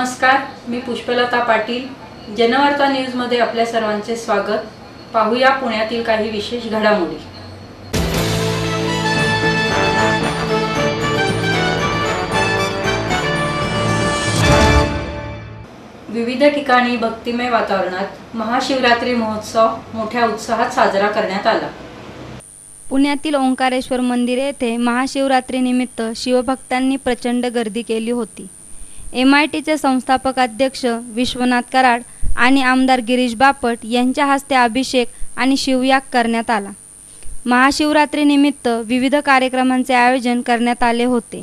नमस्कार, मी पुष्पलता पाटील. जनवार्ता न्यूजमध्ये आपल्या सर्वांचे स्वागत. पाहूया पुण्यातील काही विशेष घडामोडी. विविध ठिकाणी भक्तिमय वातावरणात महाशिवरात्री महोत्सव मोठ्या उत्साहात साजरा करण्यात आला. पुण्यातील ओंकारेश्वर मंदिर येथे महाशिवरात्रीनिमित्त शिवभक्तांनी प्रचंड गर्दी केली होती. MITचे संस्थापक अध्यक्ष विश्वनाथ कराड आणि आमदार गिरीश बापट यांच्या हस्ते अभिषेक आणि शिवयाग करण्यात आला. महाशिवरात्रीनिमित्त विविध कार्यक्रमांचे आयोजन करण्यात आले होते.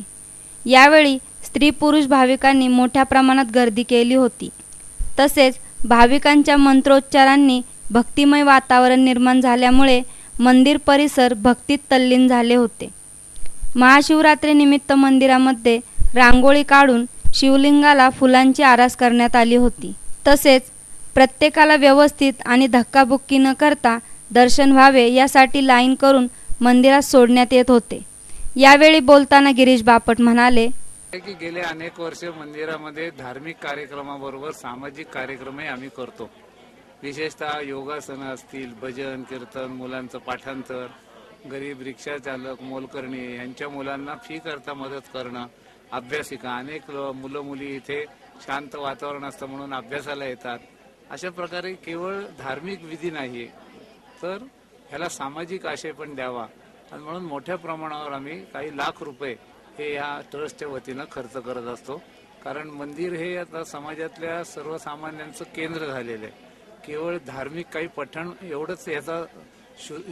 यावेळी स्त्री पुरुष भाविकांनी मोठ्या प्रमाणात गर्दी केली होती. तसेच भाविकांच्या मंत्रोच्चारांनी भक्तिमय वातावरण निर्माण झाल्यामुळे मंदिर परिसर भक्तीत तल्लीन झाले होते. महाशिवरात्रीनिमित्त मंदिरामध्ये रांगोळी काढून शिवलिंगाला फुलांची आरास करण्यात आली होती. तसेच प्रत्येकाला व्यवस्थित आणि धक्काबुक्की न करता दर्शन व्हावे यासाठी लाईन करून मंदिरात सोडण्यात येत होते. यावेळी बोलताना गिरीश बापट म्हणाले की गेले अनेक वर्ष मंदिरामध्ये धार्मिक कार्यक्रमाबरोबर सामाजिक कार्यक्रमही आम्ही करतो. विशेषतः योगासनं असतील, भजन कीर्तन, मुलांचं पाठांतर, गरीब रिक्षा चालक, मोलकर्णी यांच्या मुलांना फी करता मदत करणं, अभ्यासिका अनेक मुलं मुली इथे शांत वातावरण असतं म्हणून अभ्यासाला येतात. अशा प्रकारे केवळ धार्मिक विधी नाही तर ह्याला सामाजिक आशय पण द्यावा आणि म्हणून मोठ्या प्रमाणावर आम्ही काही लाख रुपये हे या ट्रस्टच्या वतीनं खर्च करत असतो. कारण मंदिर हे आता समाजातल्या सर्वसामान्यांचं केंद्र झालेलं आहे. केवळ धार्मिक काही पठण एवढंच ह्याचा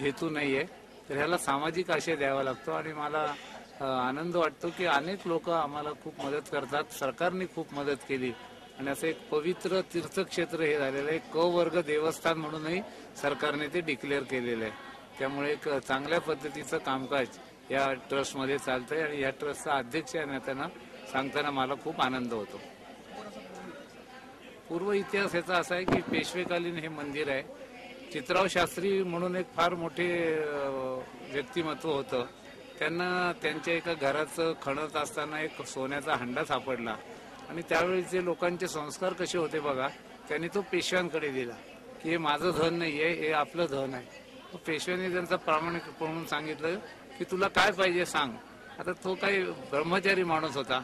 हेतू नाही आहे, तर ह्याला सामाजिक आशय द्यावा लागतो. आणि मला आनंद वाटतो की अनेक लोक आम्हाला खूप मदत करतात. सरकारने खूप मदत केली आणि असं एक पवित्र तीर्थक्षेत्र हे झालेलं आहे. क वर्ग देवस्थान म्हणूनही सरकारने ते डिक्लेअर केलेलं आहे. त्यामुळे एक चांगल्या पद्धतीचं कामकाज या ट्रस्टमध्ये चालतंय आणि या ट्रस्टचा अध्यक्ष या नात्यानं सांगताना मला खूप आनंद होतो. पूर्व इतिहास याचा असा आहे की पेशवेकालीन हे मंदिर आहे. चित्राव शास्त्री म्हणून एक फार मोठे व्यक्तिमत्व होतं. त्यांना त्यांच्या एका घराचं खणत असताना एक सोन्याचा हंडा सापडला आणि त्यावेळीचे लोकांचे संस्कार कसे होते बघा. त्यांनी तो पेशव्यांकडे दिला की हे माझं धन नाही आहे, हे आपलं धन आहे. पेशव्यांनी त्यांचा प्रामाणिक म्हणून सांगितलं की तुला काय पाहिजे सांग. आता तो काही ब्रह्मचारी माणूस होता.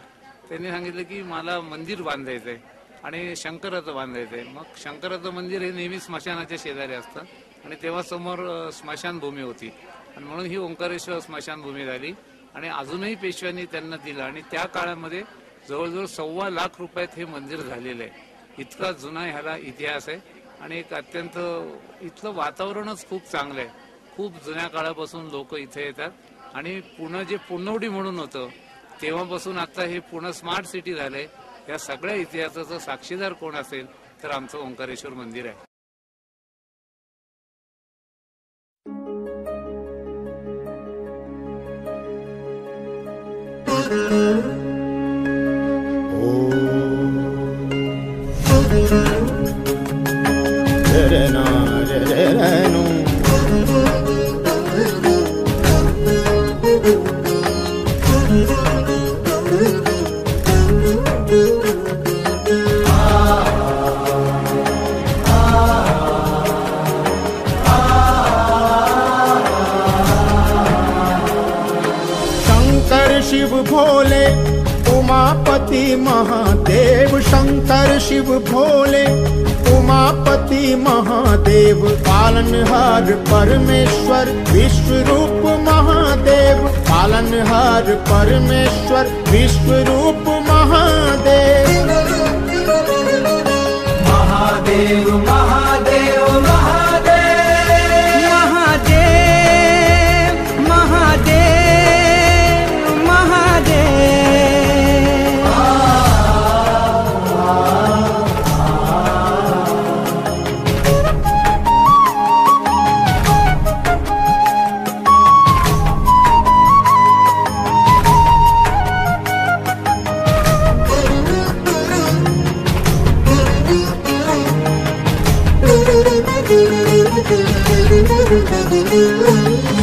त्यांनी सांगितलं की मला मंदिर बांधायचंय आणि शंकराचं बांधायचंय. मग शंकराचं मंदिर हे नेहमी स्मशानाच्या शेजारी असतं आणि तेव्हा समोर स्मशानभूमी होती आणि म्हणून ही ओंकारेश्वर स्मशानभूमी झाली आणि अजूनही पेशव्यांनी त्यांना दिलं आणि त्या काळामध्ये जवळजवळ 1.25 लाख रुपयात हे मंदिर झालेलं आहे. इतका जुना ह्याला इतिहास आहे आणि एक अत्यंत इथलं वातावरणच खूप चांगलं आहे. खूप जुन्या काळापासून लोक इथे येतात आणि पुणे जे पुणवडी म्हणून होतं तेव्हापासून आता हे पुणे स्मार्ट सिटी झालंय. या सगळ्या इतिहासाचं साक्षीदार कोण असेल तर आमचं ओंकारेश्वर मंदिर आहे. शिव भोले उमापति महादेव, शंकर शिव भोले उमापति महादेव, पालनहार परमेश्वर विश्वरूप महादेव, पालनहार परमेश्वर विश्वरूप महादेव, महादेव महादेव महादेव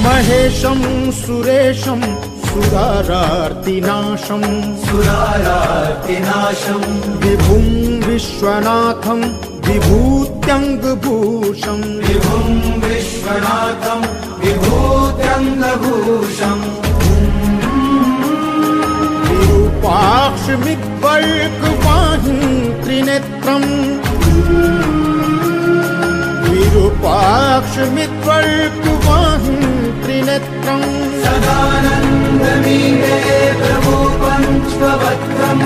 महेशं सुरेशं सुरारार्तिनाशं सुरारार्तिनाशं विभुं विश्वनाथं विभूत्यङ्गभूषं विभुं विश्वनाथं विभूत्यङ्गभूषं विरूपाक्षमिद्वल्कवाहिं त्रिनेत्रं विरूपाक्षमिद्वल्कवाहिं त्रिनेत्रं सदानन्दमीडे प्रभु पञ्चवक्त्रं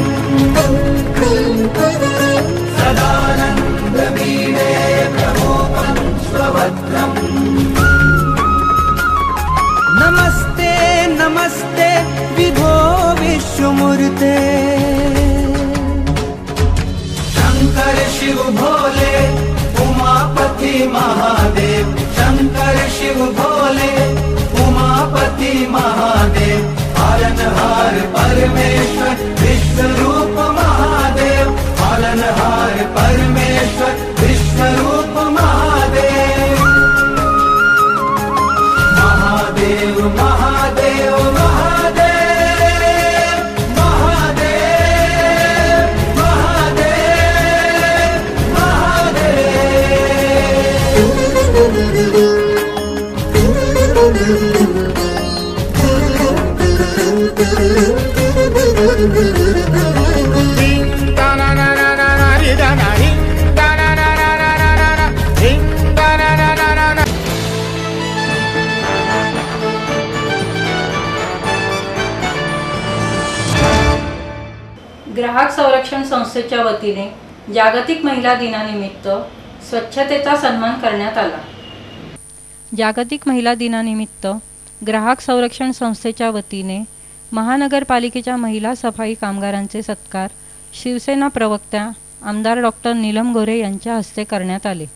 सदानन्दमीडे प्रभु पञ्चवक्त्रम् नमस्ते नमस्ते विभो विश्वमूर्ते शंकर शिव भोले उमापति महादेव शंकर शिव भोले उमापति महादेव पालनहार परमेश्वर विश्वरूप महादेव पालनहार परमेश्वर विश्वरूप महादेव महादेव महादेव महादेव महादेव महादेव ग्राहक संरक्षण संस्थेच्या वतीने जागतिक महिला दिनानिमित्त स्वच्छतेचा सन्मान करण्यात आला। जागतिक महिला दिनानिमित्त ग्राहक संरक्षण संस्थेच्या वतीने महानगरपालिकेच्या महिला सफाई कामगारांचे सत्कार शिवसेना प्रवक्त्या आमदार डॉक्टर नीलम गोरे यांच्या हस्ते करण्यात आले।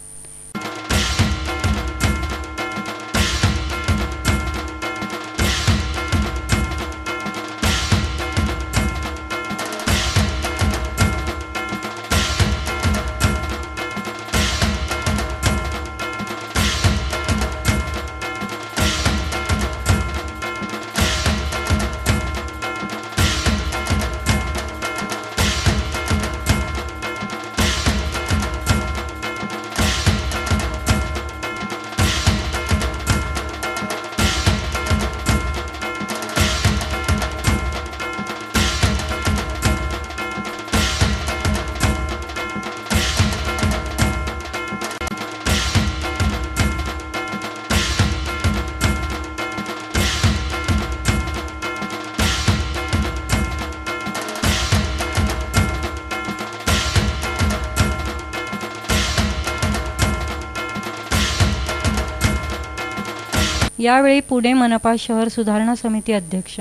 यावेळी पुणे मनपा शहर सुधारणा समिती अध्यक्ष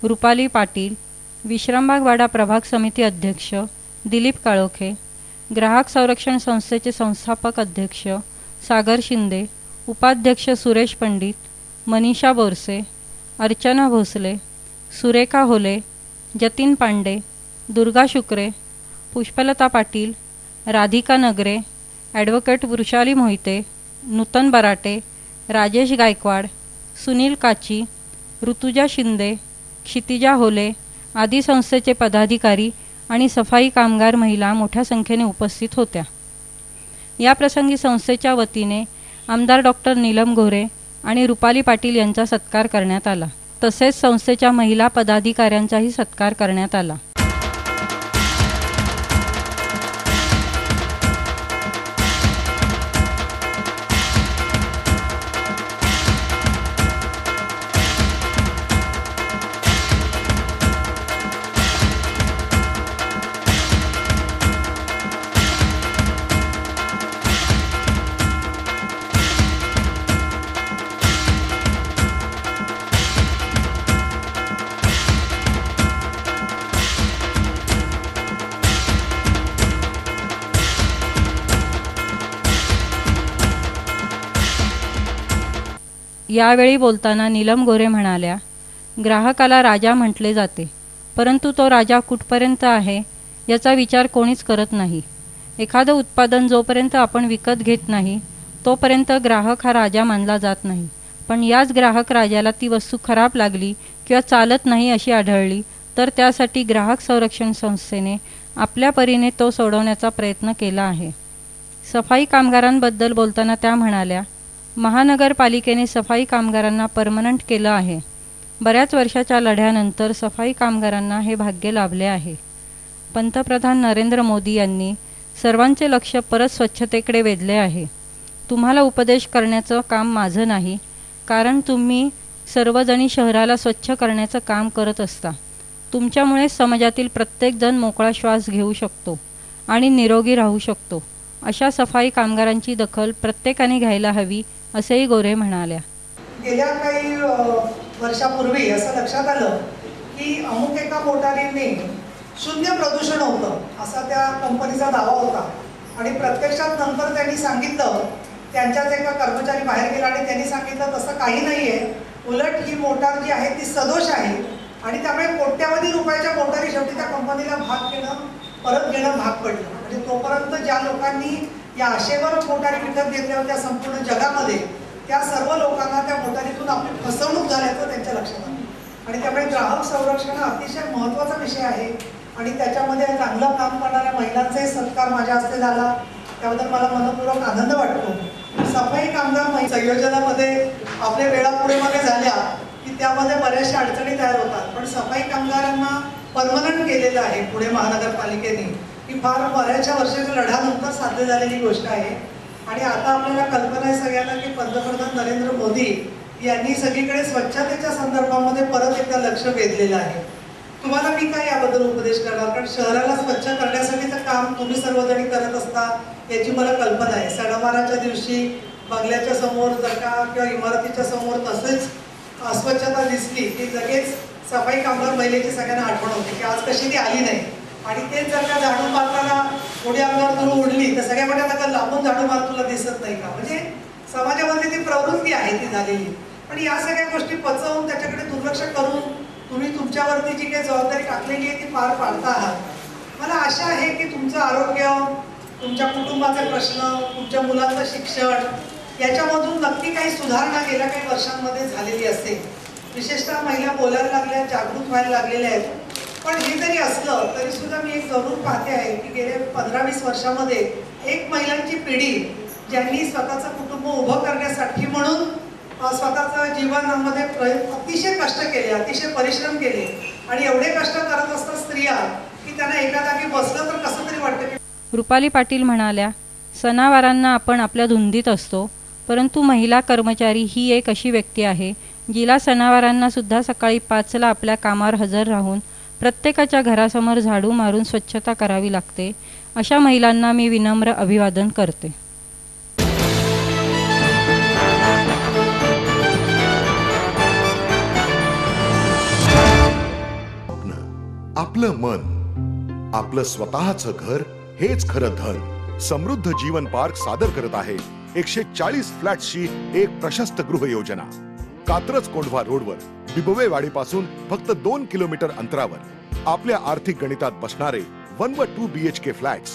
रुपाली पाटील, विश्रामबाग वाडा प्रभाग समिती अध्यक्ष दिलीप काळोखे, ग्राहक संरक्षण संस्थेचे संस्थापक अध्यक्ष सागर शिंदे, उपाध्यक्ष सुरेश पंडित, मनीषा बोरसे, अर्चना भोसले, सुरेखा होले, जतीन पांडे, दुर्गा शुक्रे, पुष्पलता पाटील, राधिका नगरे, ॲडव्होकेट वृषाली मोहिते, नूतन बराटे, राजेश गायकवाड, सुनील काची, ऋतुजा शिंदे, क्षितिजा होले आदी संस्थेचे पदाधिकारी आणि सफाई कामगार महिला मोठ्या संख्येने उपस्थित होत्या। या प्रसंगी संस्थेच्या वतीने आमदार डॉक्टर नीलम गोरे आणि रुपाली पाटील यांचा सत्कार करण्यात आला। तसेच संस्थेच्या महिला पदाधिकाऱ्यांचाही सत्कार करण्यात आला। यावेळी बोलताना नीलम गोरे म्हणाल्या, ग्राहकाला राजा म्हटले जाते, परंतु तो राजा कुठपर्यंत आहे याचा विचार कोणीच करत नाही। एखादं उत्पादन जोपर्यंत आपण विकत घेत नाही तोपर्यंत ग्राहक हा राजा मानला जात नाही, पण याच ग्राहक राजाला ती वस्तू खराब लागली किंवा चालत नाही अशी आढळली तर त्यासाठी ग्राहक संरक्षण संस्थेने आपल्या परीने तो सोडवण्याचा प्रयत्न केला आहे. सफाई कामगारांबद्दल बोलताना त्या म्हणाल्या, महानगरपालिकेने सफाई कामगारांना परमनंट केलं आहे. बऱ्याच वर्षाच्या लढ्यानंतर सफाई कामगारांना हे भाग्य लाभले आहे. पंतप्रधान नरेंद्र मोदी यांनी सर्वांचे लक्ष परत स्वच्छतेकडे वेधले आहे. तुम्हाला उपदेश करण्याचं काम माझं नाही, कारण तुम्ही सर्वजणी शहराला स्वच्छ करण्याचं काम करत असता. तुमच्यामुळे समाजातील प्रत्येकजण मोकळा श्वास घेऊ शकतो आणि निरोगी राहू शकतो. अशा सफाई कामगारांची दखल प्रत्येकाने घ्यायला हवी, असेही गोरे म्हणाल्या. गेल्या काही वर्षापूर्वी असं लक्षात आलं की अमुक एका मोटारीने शून्य प्रदूषण होतं असा त्या कंपनीचा दावा होता आणि प्रत्यक्षात नंतर त्यांनी सांगितलं, त्यांच्याच एका कर्मचारी बाहेर गेला आणि त्यांनी सांगितलं तसं काही नाही आहे, उलट ही मोटार जी आहे ती सदोष आहे आणि त्यामुळे कोट्यावधी रुपयाच्या मोटारी शेवटी त्या कंपनीला परत घेणं भाग पडलं. म्हणजे तोपर्यंत ज्या लोकांनी या आशेवर मोटारी विकत घेतल्या होत्या संपूर्ण जगामध्ये, त्या सर्व लोकांना त्या मोटारीतून आपली फसवणूक झाल्याचं त्यांच्या लक्षात आलं. आणि त्यामुळे ग्राहक संरक्षण हा अतिशय महत्त्वाचा विषय आहे आणि त्याच्यामध्ये चांगलं काम करणाऱ्या महिलांचाही सत्कार माझ्या हस्ते झाला, त्याबद्दल मला मनपूर्वक आनंद वाटतो. सफाई कामगार संयोजनामध्ये आपल्या वेळा पुढे मागे झाल्या की त्यामध्ये बऱ्याचशा अडचणी तयार होतात, पण सफाई कामगारांना परमनंट केलेलं आहे पुणे महानगरपालिकेने. ही फार बऱ्याचशा वर्षाच्या लढ्यानंतर साध्य झालेली गोष्ट आहे. आणि आता आपल्याला कल्पना आहे सगळ्यांना की पंतप्रधान नरेंद्र मोदी यांनी सगळीकडे स्वच्छतेच्या संदर्भामध्ये परत एकदा लक्ष वेधलेलं आहे. तुम्हाला मी काय याबद्दल उपदेश करणार, कारण शहराला स्वच्छ करण्यासाठीचं काम तुम्ही सर्वजणी करत असता याची मला कल्पना आहे. सणावाराच्या दिवशी बंगल्याच्या समोर जर का किंवा इमारतीच्या समोर तसेच अस्वच्छता दिसली की लगेच सफाई कामगार महिलेची सगळ्यांना आठवण होते की आज कशी ती आली नाही. आणि तेच जर का झाडू मारताना थोडी अंगावर धूळ उडली तर सगळ्या म्हणतात आता लांबून झाडू मार, तुला दिसत नाही का. म्हणजे समाजामध्ये ती प्रवृत्ती आहे ती झालेली. पण या सगळ्या गोष्टी पचवून त्याच्याकडे दुर्लक्ष करून तुम्ही तुमच्यावरती जी काही जबाबदारी टाकलेली आहे ती पार पाडता आहात. मला आशा आहे की तुमचं आरोग्य, तुमच्या कुटुंबाचे प्रश्न, तुमच्या मुलांचं शिक्षण याच्यामधून नक्की काही सुधारणा गेल्या काही वर्षांमध्ये झालेली असेल. विशेषतः महिला बोलायला लागल्या, जागृत व्हायला लागलेल्या आहेत. पण हे जरी असलं तरी सुद्धा मी एक जरूर पाहते आहे की गेल्या 15-20 वर्षामध्ये एक महिलांची पिढी ज्यांनी स्वतःचं कुटुंब उभं करण्यासाठी म्हणून स्वतःचं जीवनामध्ये अतिशय कष्ट केले, अतिशय परिश्रम केले आणि एवढे कष्ट करत असतात स्त्रिया की त्यांना एका जागी बसलं तर कसं तरी वाटतं की. रुपाली पाटील म्हणाल्या, सणावारांना आपण आपल्या धुंदीत असतो, परंतु महिला कर्मचारी ही एक अशी व्यक्ती आहे जिला सणावारांना सुद्धा सकाळी 5ला आपल्या कामावर हजर राहून प्रत्येकाच्या घरासमोर झाडू मारून स्वच्छता करावी लागते. अशा महिलांना मी विनम्र अभिवादन करते. आपलं मन, आपलं स्वतःचं घर हेच खरं धन. समृद्ध जीवन पार्क सादर करत आहे 140 फ्लॅट्सची एक प्रशस्त गृह योजना. कात्रज कोंढवा रोडवर बिबवेवाडीपासून फक्त 2 किलोमीटर अंतरावर आपल्या आर्थिक गणितात बसणारे 1 व 2 BHK फ्लॅट्स.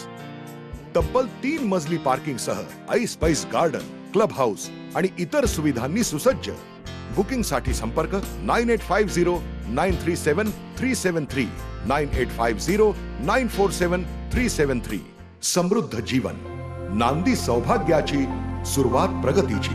तब्बल 3 मजली पार्किंग सह ऐस-पैस गार्डन, क्लब हाऊस आणि इतर सुविधांनी सुसज्ज. बुकिंग साठी संपर्क 9850937373 9850947373. समृद्ध जीवन, नांदी सौभाग्याची, सुरुवात प्रगतीची.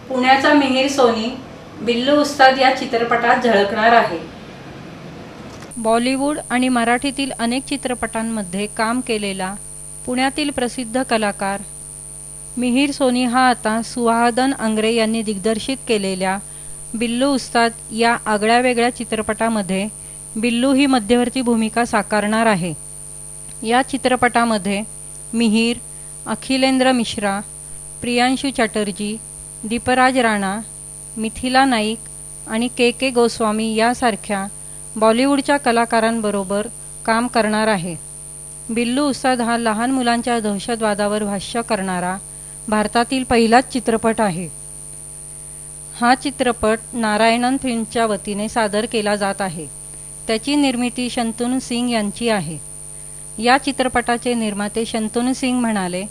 पुण्याचा मिहीर सोनी बिल्लू उस्ताद या चित्रपटात झळकणार आहे. बॉलिवूड आणि मराठीतील अनेक चित्रपटांमध्ये काम केलेला पुण्यातील प्रसिद्ध कलाकार मिहीर सोनी हा आता सुहादन अंग्रे यांनी दिग्दर्शित केलेल्या बिल्लू उस्ताद या आगळ्या वेगळ्या चित्रपटामध्ये बिल्लू ही मध्यवर्ती भूमिका साकारणार आहे. या चित्रपटामध्ये मिहीर, अखिलेंद्र मिश्रा, प्रियांशू चॅटर्जी, दीपराज राणा, मिथिला नाईक आणि के गोस्वामी यासारख्या बॉलिवूडच्या कलाकारांबरोबर काम करणार आहे. बिल्लू उस्ताद हा लहान मुलांच्या दहशतवादावर भाष्य करणारा भारतातील पहिलाच चित्रपट आहे. हा चित्रपट नारायणन फिल्मच्या वतीने सादर केला जात आहे. त्याची निर्मिती शंतनू सिंग यांची आहे. या चित्रपटाचे निर्माते शंतनू सिंग म्हणाले,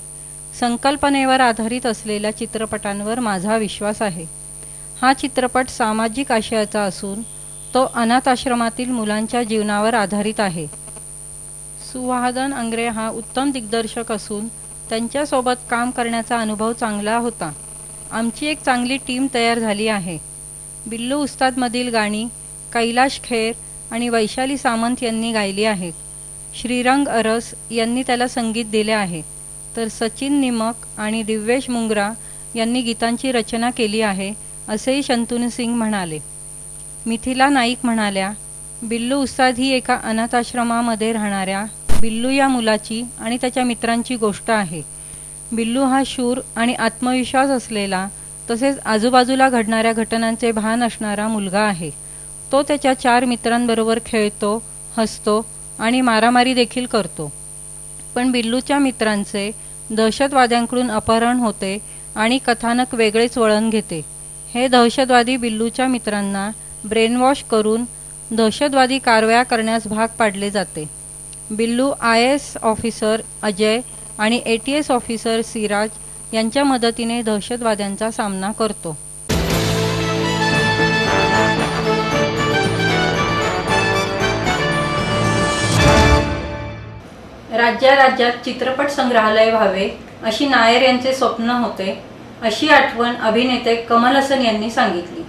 संकल्पनेवर आधारित असलेल्या चित्रपटांवर माझा विश्वास आहे. हा चित्रपट सामाजिक आशयाचा असून तो अनाथ आश्रमातील मुलांच्या जीवनावर आधारित आहे. सुहादन अंग्रे हा उत्तम दिग्दर्शक असून त्यांच्यासोबत काम करण्याचा अनुभव चांगला होता. आमची एक चांगली टीम तयार झाली आहे. बिल्लू उस्तादमधील गाणी कैलाश खेर आणि वैशाली सामंत यांनी गायली आहेत. श्रीरंग अरस यांनी त्याला संगीत दिले आहे, तर सचिन निमक आणि दिव्येश मुंगरा यांनी गीतांची रचना केली आहे, असेही शंतनू सिंग म्हणाले. मिथिला नाईक म्हणाल्या, बिल्लू उस्ताद ही एका अनाथाश्रमामध्ये राहणाऱ्या बिल्लू या मुलाची आणि त्याच्या मित्रांची गोष्ट आहे. बिल्लू हा शूर आणि आत्मविश्वास असलेला तसेच आजूबाजूला घडणाऱ्या घटनांचे भान असणारा मुलगा आहे. तो त्याच्या 4 मित्रांबरोबर खेळतो, हसतो आणि मारामारी देखील करतो. पण बिल्लूच्या मित्रांचे दहशतवाद्यांकडून अपहरण होते आणि कथानक वेगळेच वळण घेते. हे दहशतवादी बिल्लूच्या मित्रांना ब्रेनवॉश करून दहशतवादी कारवाया करण्यास भाग पाडले जाते. बिल्लू IAS ऑफिसर अजय आणि ATS ऑफिसर सिराज यांच्या मदतीने दहशतवाद्यांचा सामना करतो. राज्यात चित्रपट संग्रहालय व्हावे अशी नायर यांचे स्वप्न होते, अशी आठवण अभिनेते कमल हसन यांनी सांगितली.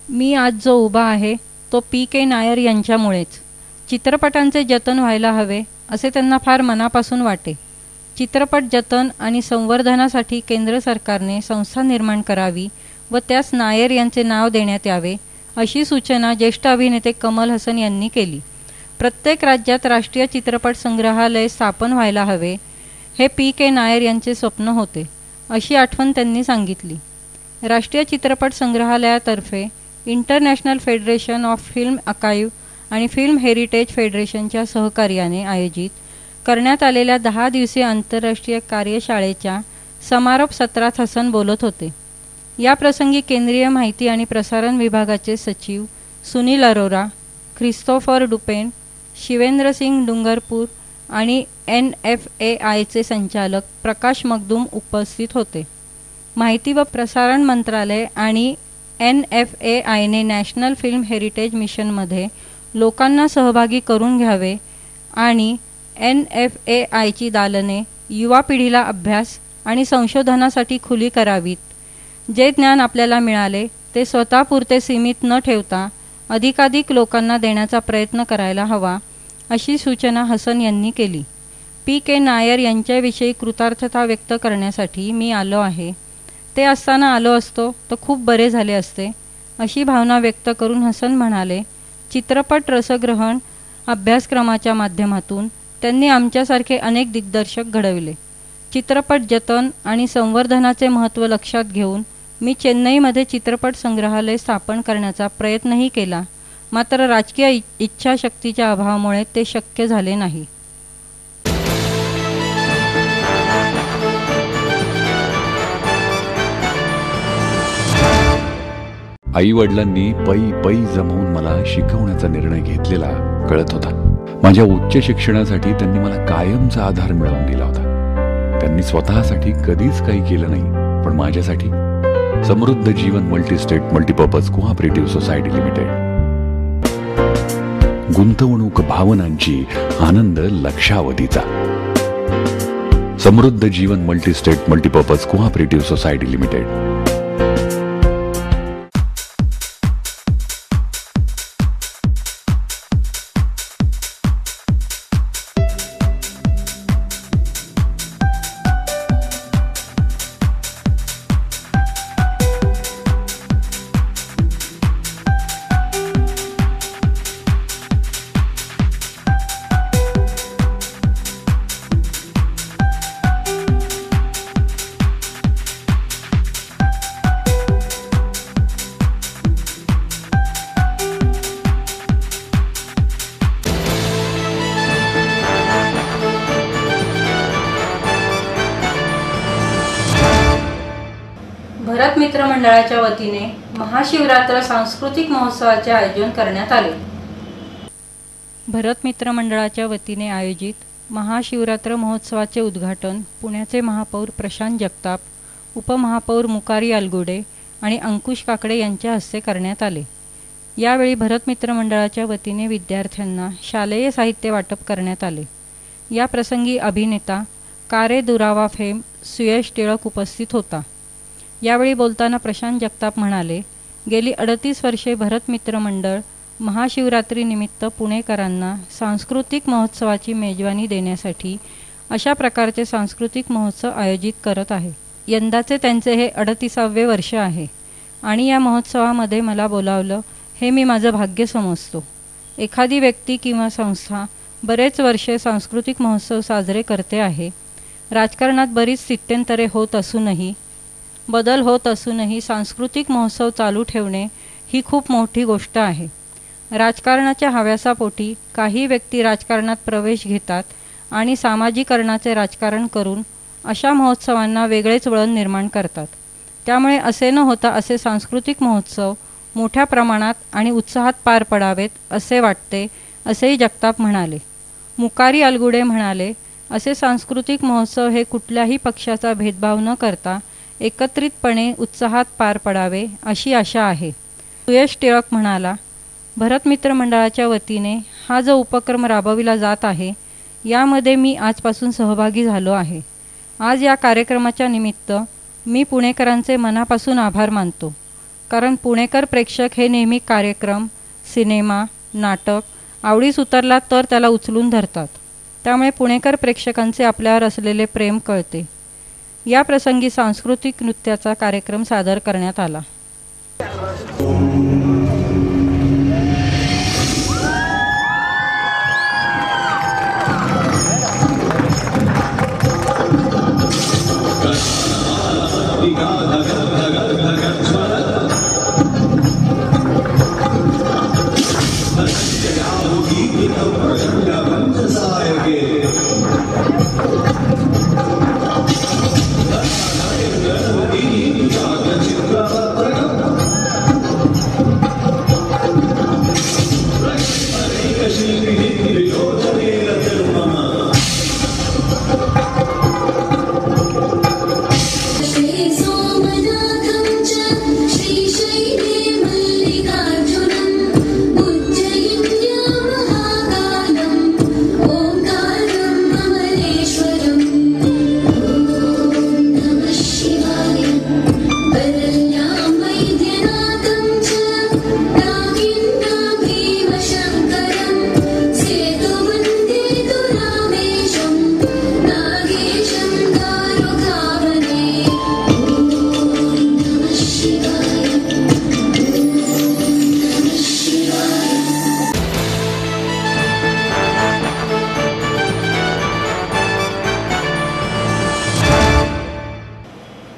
मी आज जो उभा आहे तो PK नायर यांच्यामुळेच. चित्रपटांचे जतन व्हायला हवे असे त्यांना फार मनापासून वाटे. चित्रपट जतन आणि संवर्धनासाठी केंद्र सरकारने संस्था निर्माण करावी व त्यास नायर यांचे नाव देण्यात यावे, अशी सूचना ज्येष्ठ अभिनेते कमल हसन यांनी केली. प्रत्येक राज्यात राष्ट्रीय चित्रपट संग्रहालय स्थापन व्हायला हवे, हे PK नायर यांचे स्वप्न होते, अशी आठवण त्यांनी सांगितली. राष्ट्रीय चित्रपट संग्रहालयातर्फे international federation of film archive आणि फिल्म हेरिटेज फेडरेशनच्या सहकार्याने आयोजित करण्यात आलेल्या 10 दिवसीय आंतरराष्ट्रीय कार्यशाळेच्या समारोप सत्रात हसन बोलत होते. या प्रसंगी केंद्रीय माहिती आणि प्रसारण विभागाचे सचिव सुनील अरोरा, ख्रिस्तोफर डुपेन, शिवेंद्र सिंग डुंगरपूर आणि NFAIचे संचालक प्रकाश मगदूम उपस्थित होते. माहिती व प्रसारण मंत्रालय आणि NFAIने नॅशनल फिल्म हेरिटेज मिशनमध्ये लोकांना सहभागी करून घ्यावे आणि NFAIची दालने युवा पिढीला अभ्यास आणि संशोधनासाठी खुली करावीत. जे ज्ञान आपल्याला मिळाले ते स्वतःपुरते सीमित न ठेवता अधिकाधिक लोकांना देण्याचा प्रयत्न करायला हवा, अशी सूचना हसन यांनी केली. PK नायर यांच्याविषयी कृतार्थता व्यक्त करण्यासाठी मी आलो आहे. ते असताना आलो असतो तर खूप बरे झाले असते, अशी भावना व्यक्त करून हसन म्हणाले, चित्रपट रसग्रहण अभ्यासक्रमाच्या माध्यमातून त्यांनी आमच्यासारखे अनेक दिग्दर्शक घडविले. चित्रपट जतन आणि संवर्धनाचे महत्त्व लक्षात घेऊन मी चेन्नईमध्ये चित्रपट संग्रहालय स्थापन करण्याचा प्रयत्नही केला, मात्र राजकीय इच्छाशक्तीच्या अभावामुळे ते शक्य झाले नाही. आई वडिलांनी पै जमवून मला शिकवण्याचा निर्णय घेतलेला कळत होता. माझ्या उच्च शिक्षणासाठी त्यांनी मला कायमचा आधार मिळवून दिला होता. त्यांनी स्वतःसाठी कधीच काही केलं नाही, पण माझ्यासाठी Samruddha Jeevan multistate multipurpose cooperative society limited. गुंतवणूक भावनांची, आनंद लक्षावधीचा. Samruddha Jeevan multistate multipurpose cooperative society limited. मित्र मंडळाच्या वतीने महाशिवरात्र सांस्कृतिक महोत्सवाचे आयोजन करण्यात आले. भरत मित्र मंडळाच्या वतीने आयोजित महाशिवरात्र महोत्सवाचे उद्घाटन पुण्याचे महापौर प्रशांत जगताप, उपमहापौर मुकारी अलगुडे आणि अंकुश काकडे यांच्या हस्ते करण्यात आले. यावेळी भरत मित्र मंडळाच्या वतीने विद्यार्थ्यांना शालेय साहित्य वाटप करण्यात आले. या प्रसंगी अभिनेता कारे दुरावा फेम सुयश टिळक उपस्थित होता. यावेळी बोलताना प्रशांत जगताप म्हणाले, गेली 38 वर्षे भरत मित्र मंडळ महाशिवरात्रीनिमित्त पुणेकरांना सांस्कृतिक महोत्सवाची मेजवानी देण्यासाठी अशा प्रकारचे सांस्कृतिक महोत्सव आयोजित करत आहे. यंदाचे त्यांचे हे 38वे वर्ष आहे आणि या महोत्सवामध्ये मला बोलावलं हे मी माझं भाग्य समजतो. एखादी व्यक्ती किंवा संस्था बरेच वर्षे सांस्कृतिक महोत्सव साजरे करते आहे. राजकारणात बरीच स्थित्यंतरे होत असूनही, बदल होत असूनही सांस्कृतिक महोत्सव चालू ठेवणे ही खूप मोठी गोष्ट आहे. राजकारणाच्या हव्यासापोटी काही व्यक्ती राजकारणात प्रवेश घेतात आणि सामाजिकरणाचे राजकारण करून अशा महोत्सवांना वेगळेच वळण निर्माण करतात. त्यामुळे असे न होता असे सांस्कृतिक महोत्सव मोठ्या प्रमाणात आणि उत्साहात पार पडावेत असे वाटते, असेही जगताप म्हणाले. मुकारी अलगुडे म्हणाले, असे सांस्कृतिक महोत्सव हे कुठल्याही पक्षाचा भेदभाव न करता एकत्रितपणे उत्साहात पार पडावे अशी आशा आहे. सुयश टिळक म्हणाला, भरत मित्र मंडळाच्या वतीने हा जो उपक्रम राबविला जात आहे यामध्ये मी आजपासून सहभागी झालो आहे. आज या कार्यक्रमाच्या निमित्त मी पुणेकरांचे मनापासून आभार मानतो, कारण पुणेकर प्रेक्षक हे नेहमी कार्यक्रम, सिनेमा, नाटक आवडीस उतरला तर त्याला उचलून धरतात. त्यामुळे पुणेकर प्रेक्षकांचे आपल्यावर असलेले प्रेम कळते. या प्रसंगी सांस्कृतिक नृत्याचा कार्यक्रम सादर करण्यात आला.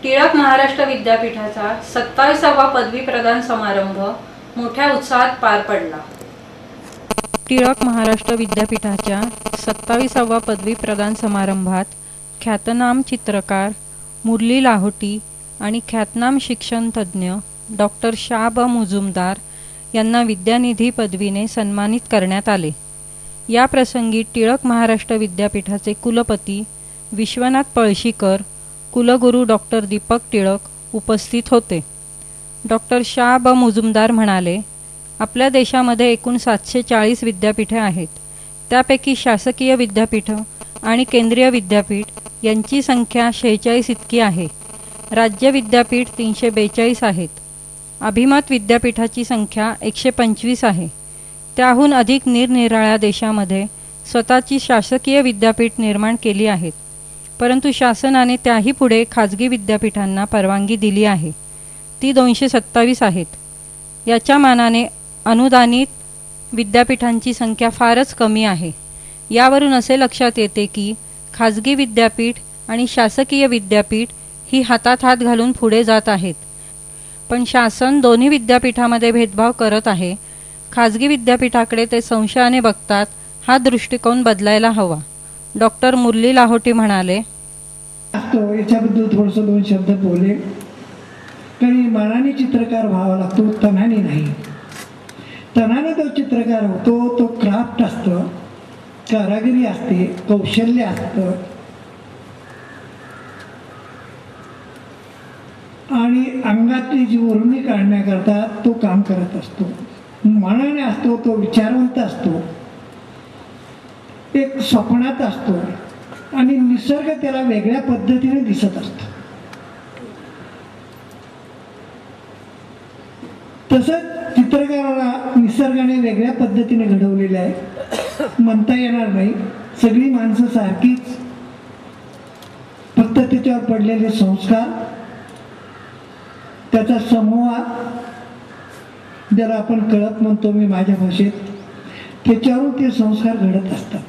टिळक महाराष्ट्र विद्यापीठाचा 27वा पदवी प्रदान समारंभ मोठ्या उत्साहात पार पडला. टिळक महाराष्ट्र विद्यापीठाच्या 27वा पदवी प्रदान समारंभात ख्यातनाम चित्रकार मुरली लाहोटी आणि ख्यातनाम शिक्षण तज्ज्ञ डॉक्टर शाब मुजुमदार यांना विद्यानिधी पदवीने सन्मानित करण्यात आले. या प्रसंगी टिळक महाराष्ट्र विद्यापीठाचे कुलपती विश्वनाथ पळशीकर, कुलगुरू डॉक्टर दीपक टिळक उपस्थित होते. डॉक्टर शाब मुजुमदार म्हणाले, आपल्या देशामध्ये एकूण 740 विद्यापीठे आहेत. त्यापैकी शासकीय विद्यापीठ आणि केंद्रीय विद्यापीठ यांची संख्या 46 इतकी आहे. राज्य विद्यापीठ 342 आहेत. अभिमत विद्यापीठाची संख्या 125 आहे. त्याहून अधिक निरनिराळ्या देशामध्ये स्वतःची शासकीय विद्यापीठ निर्माण केली आहेत, परंतु शासनाने त्याही पुढे खाजगी विद्यापीठांना परवानगी दिली आहे. ती 227 आहेत. याच्या मानाने अनुदानित विद्यापीठांची संख्या फारच कमी आहे. यावरून असे लक्षात येते की खाजगी विद्यापीठ आणि शासकीय विद्यापीठ ही हातात हात घालून पुढे जात आहेत. पण शासन दोन्ही विद्यापीठामध्ये भेदभाव करत आहे. खाजगी विद्यापीठाकडे ते संशयाने बघतात. हा दृष्टिकोन बदलायला हवा. डॉक्टर मुरली लाहोटी म्हणाले, याच्याबद्दल थोडंसं 2 शब्द बोले. कधी मनाने चित्रकार व्हावा लागतो, तनाने नाही. तनाने तो चित्रकार होतो, तो क्राफ्ट असतं, कारागिरी असते, कौशल्य असतं आणि अंगातली जी उर्मी काढण्याकरता तो काम करत असतो. मनाने असतो, तो विचारवंत असतो, एक स्वप्नात असतो आणि निसर्ग त्याला वेगळ्या पद्धतीने दिसत असतो. तसंच चित्रकाराला निसर्गाने वेगळ्या पद्धतीने घडवलेलं आहे, म्हणता येणार नाही. सगळी माणसं सारखीच, फक्त त्याच्यावर पडलेले संस्कार, त्याचा समूह, ज्याला आपण कळत म्हणतो मी माझ्या भाषेत, त्याच्यावरून ते संस्कार घडत असतात.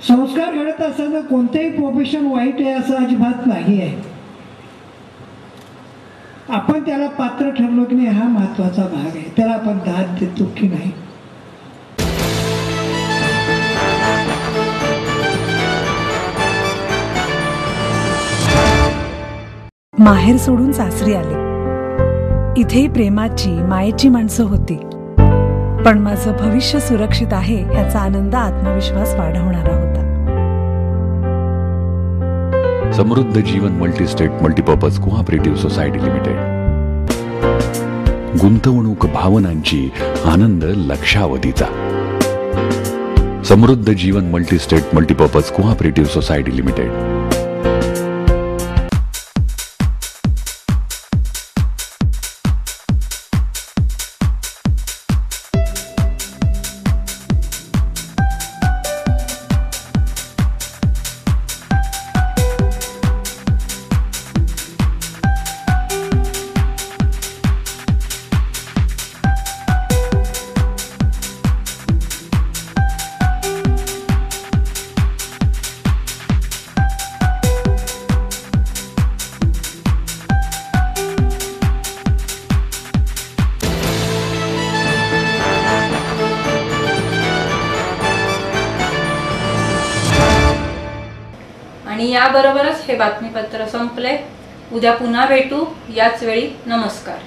संस्कार घडत असताना कोणतेही प्रोफेशन वाईट आहे असं अजिबात नाही आहे. आपण त्याला पात्र ठरलो की नाही हा महत्वाचा भाग आहे. त्याला आपण दाद देतो की नाही. माहेर सोडून सासरी आले. इथेही प्रेमाची मायेची माणसं होती, पण माझं भविष्य सुरक्षित आहे याचा आनंद आत्मविश्वास वाढवणारा होता. Samruddha Jeevan multistate multipurpose cooperative society limited. गुंतवणूक भावनांची, आनंद लक्षावधीचा. Samruddha Jeevan multistate multipurpose cooperative society limited. आणि याबरोबरच हे बातमीपत्र संपले. उद्या पुन्हा भेटू याच वेळी. नमस्कार.